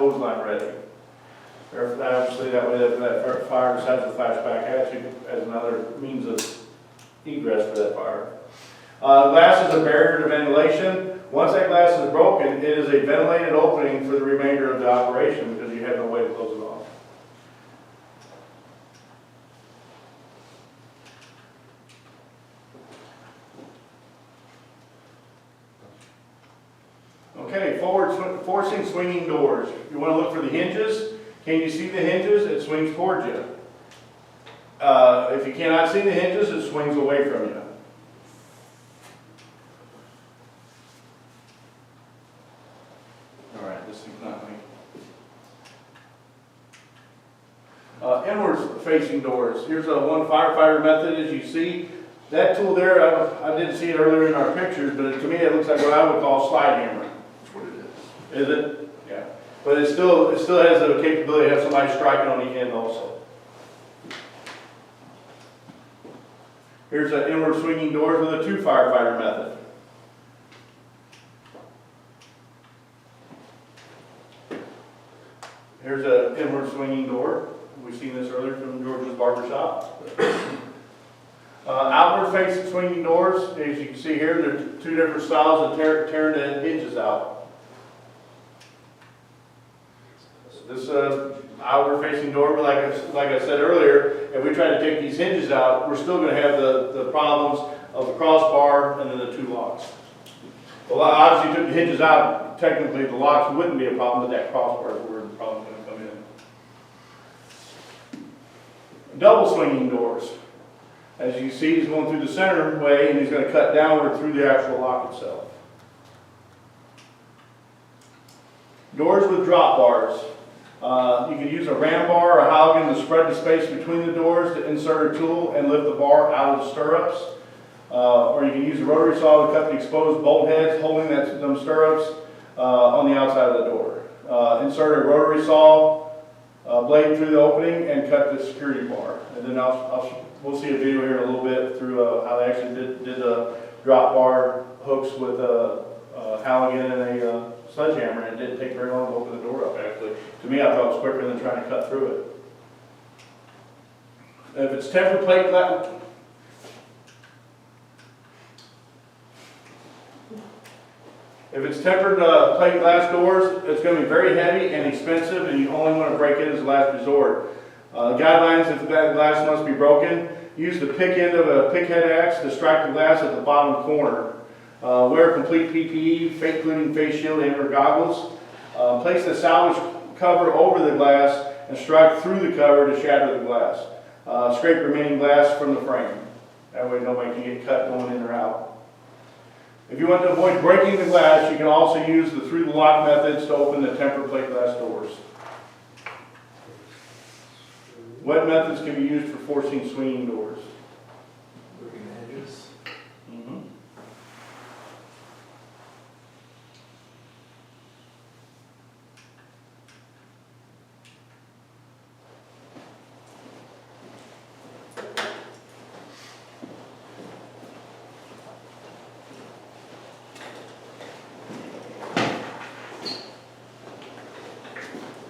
hose line ready. Obviously, that way that fire decides to flash back at you as another means of egress for that fire. Glass is a barrier to ventilation. Once that glass is broken, it is a ventilated opening for the remainder of the operation because you have no way to close it off. Okay, forcing swinging doors. You want to look for the hinges. Can you see the hinges? It swings towards you. If you cannot see the hinges, it swings away from you. All right, this thing's not me. Inward facing doors. Here's one firefighter method. As you see, that tool there, I didn't see it earlier in our pictures, but to me it looks like what I would call a slide hammer. That's what it is. Is it? Yeah. But it still has the capability to have somebody striking on the end also. Here's an inward swinging doors with a 2 firefighter method. Here's an inward swinging door. We've seen this earlier from George's barber shop. Outward facing swinging doors, as you can see here, there are 2 different styles of tearing the hinges out. This outward facing door, like I said earlier, if we try to take these hinges out, we're still going to have the problems of the crossbar and then the 2 locks. Well, obviously, you took the hinges out, technically the locks wouldn't be a problem, but that crossbar is where the problem's going to come in. Double swinging doors. As you see, he's going through the center way and he's going to cut downward through the actual lock itself. Doors with drop bars. You can use a ram bar or a Halligan to spread the space between the doors to insert a tool and lift the bar out of the stirrups. Or you can use a rotary saw to cut the exposed bolt heads holding them stirrups on the outside of the door. Insert a rotary saw blade through the opening and cut the security bar. And then we'll see a video here in a little bit through how they actually did the drop bar hooks with a Halligan and a sledgehammer, and it didn't take very long to open the door up, actually. To me, I thought it was quicker than trying to cut through it. If it's tempered plate glass, plate glass doors, it's going to be very heavy and expensive, and you only want to break it as a last resort. Guidelines: if the glass must be broken, use the pick end of a pick head axe to strike the glass at the bottom corner. Wear complete PPE, including face shield and/or goggles. Place the salvage cover over the glass and strike through the cover to shatter the glass. Scrape remaining glass from the frame. That way nobody can get cut going in or out. If you want to avoid breaking the glass, you can also use the through the lock methods to open the tempered plate glass doors. What methods can be used for forcing swinging doors? Looking at edges.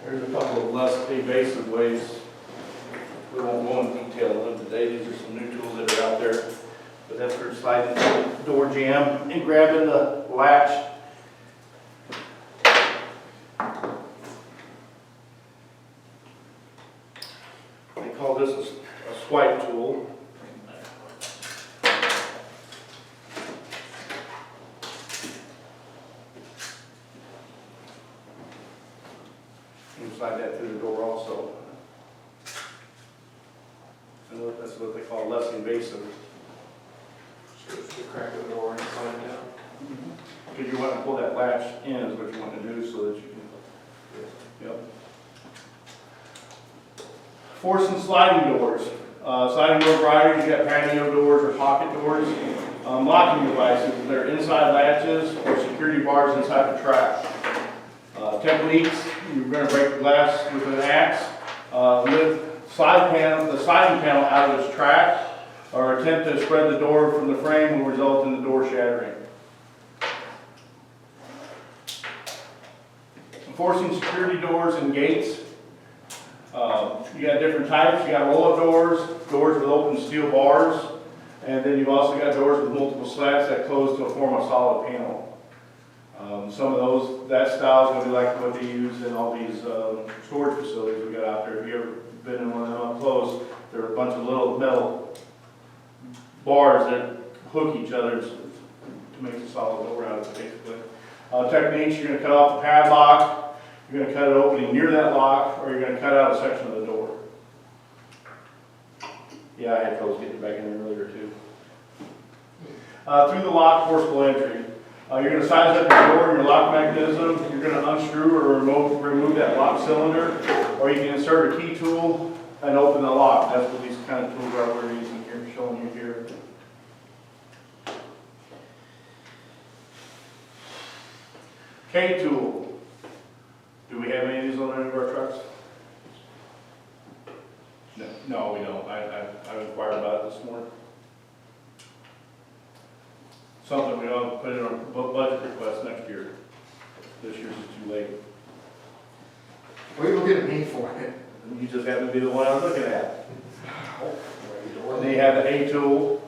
There's a couple of less evasive ways. We won't go in detail on them today. These are some new tools that are out there. But that's for sliding the door jamb and grabbing the latch. They call this a swipe tool. You can slide that through the door also. And that's what they call less invasive. So it's the crack of the door and slide it down. Because you want to pull that latch in is what you want to do so that you can, yep. Forcing sliding doors. Sliding door varieties, you got patio doors or pocket doors. Locking devices, they're inside latches or security bars inside the track. Techniques, you're going to break the glass with an axe. Lift the sliding panel out of its track, or attempt to spread the door from the frame will result in the door shattering. Forcing security doors and gates. You got different types. You got roll-up doors, doors with open steel bars, and then you've also got doors with multiple slats that close to form a solid panel. Some of those, that style is going to be like what they use in all these storage facilities we got out there. If you ever been in one of them up close, there are a bunch of little metal bars that hook each other to make a solid door out of it, basically. Techniques, you're going to cut off the padlock, you're going to cut an opening near that lock, or you're going to cut out a section of the door. Yeah, I had trouble getting back in there earlier too. Through the lock, forcible entry. You're going to size up your door and your lock mechanism. You're going to unscrew or remove that lock cylinder, or you can insert a key tool and open the lock. That's what these kind of tools are we're using here, showing you here. K-tool. Do we have any of these on any of our trucks? No, we don't. I inquired about it this morning. Something we ought to put in our budget request next year. This year's is too late. What are you looking at me for? You just happen to be the one I was looking at. And then you have the A tool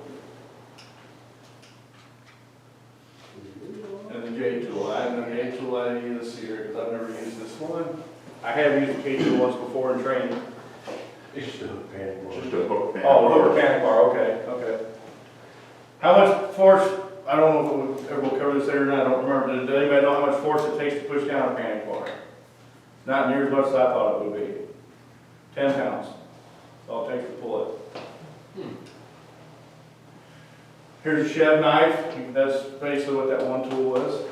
and the J tool. I have the A tool I didn't use this year because I've never used this one. I have used the K tool once before in training. It's just a hook panic bar. Just a hook panic bar. Oh, hook panic bar, okay. How much force, I don't know if we'll cover this there or not, I don't remember. Does anybody know how much force it takes to push down a panic bar? Not near as much as I thought it would be. 10 pounds. That's all it takes to pull it. Here's a Chev knife. That's basically what that one tool is.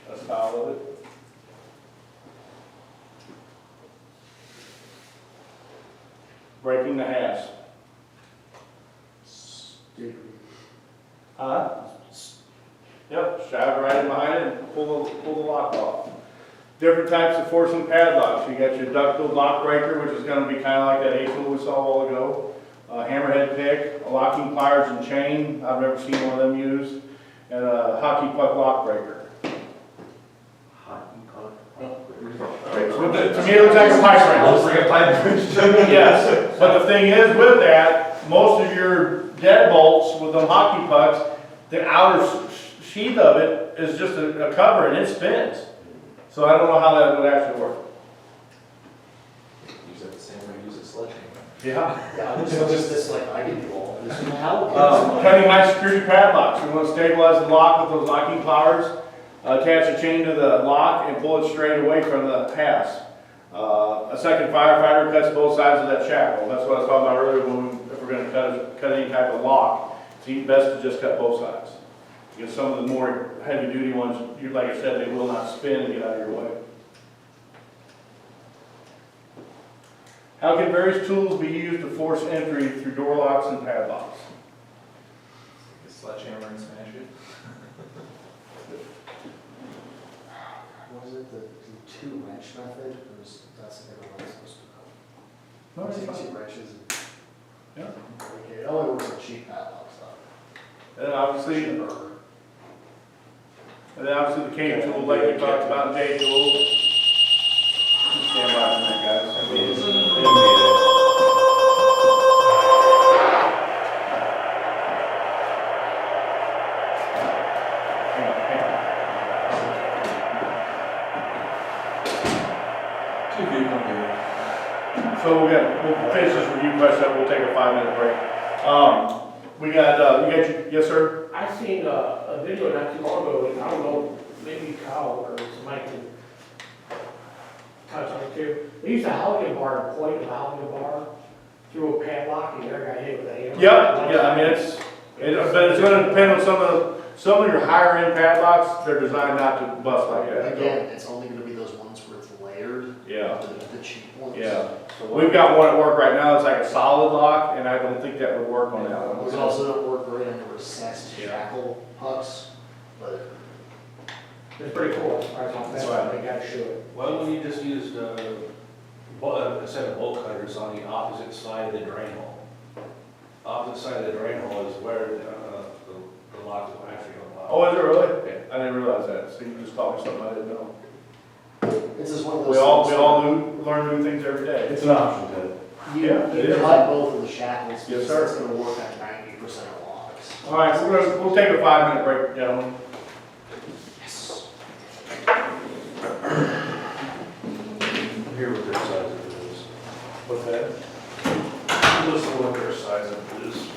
A style of it. Breaking the hasp. Yep, shove it right in behind it and pull the lock off. Different types of forcing padlocks. You got your ductile lock breaker, which is going to be kind of like that A tool we saw a while ago. Hammerhead pick, locking pliers and chain. I've never seen one of them used. And a hockey puck lock breaker. Hockey puck. To me, it looks like a pipe wrench. Looks like a pipe wrench. Yes, but the thing is with that, most of your deadbolts with them hockey pucks, the outer sheath of it is just a cover and it spins. So I don't know how that would actually work. Use it the same way you use a sledgehammer. Yeah. Yeah, I just this like I get involved. Cutting high security padlocks. We want to stabilize the lock with those locking pliers. Attach a chain to the lock and pull it straight away from the hasp. A second firefighter cuts both sides of that shackle. That's what I was talking about earlier if we're going to cut any type of lock. It's best to just cut both sides. Because some of the more heavy duty ones, like I said, they will not spin and get out of your way. How can various tools be used to force entry through door locks and padlocks? Take a sledgehammer and smash it. Was it the two wrench method? Or was that's the one I was supposed to go? No, it's Two fine. wrenches. Yeah. Okay, it only works on cheap padlocks though. And obviously the K tool, like we talked about, J tool. Just stand by for a minute, guys. I mean, So we'll finish this review question up, we'll take a 5-minute break. We got, yes sir? I seen a video not too long ago, and I don't know, maybe Kyle or somebody can touch on it too. They used a Halligan bar, and point of a Halligan bar through a padlock, and the other got hit with a hammer. Yeah, I mean, but it's gonna depend on some of your higher end padlocks, they're designed not to bust like that. Again, it's only gonna be those ones where it's layered. Yeah. The cheap ones. Yeah, so we've got one at work right now, it's like a solid lock, and I don't think that would work on that Those one. also don't work great on the recessed shackle pucks, but It's pretty cool, as far as I'm That's concerned, right. they gotta show it. Why don't we just use a set of bolt cutters on the opposite side of the drain hole? Opposite side of the drain hole is where the lock will actually unlock. Oh, is it really? Yeah, I didn't realize that, so you just taught me something I didn't know. It's just one of those. We all things learn new things every day. It's an option, Ted. that You, Yeah, it you is. cut both of the shackles, Yes, because sir. that's gonna work on 90% of logs. All right, we'll take a 5-minute break, gentlemen. Yes. Here what their size of it is. What's that? Listen to what their size of it is.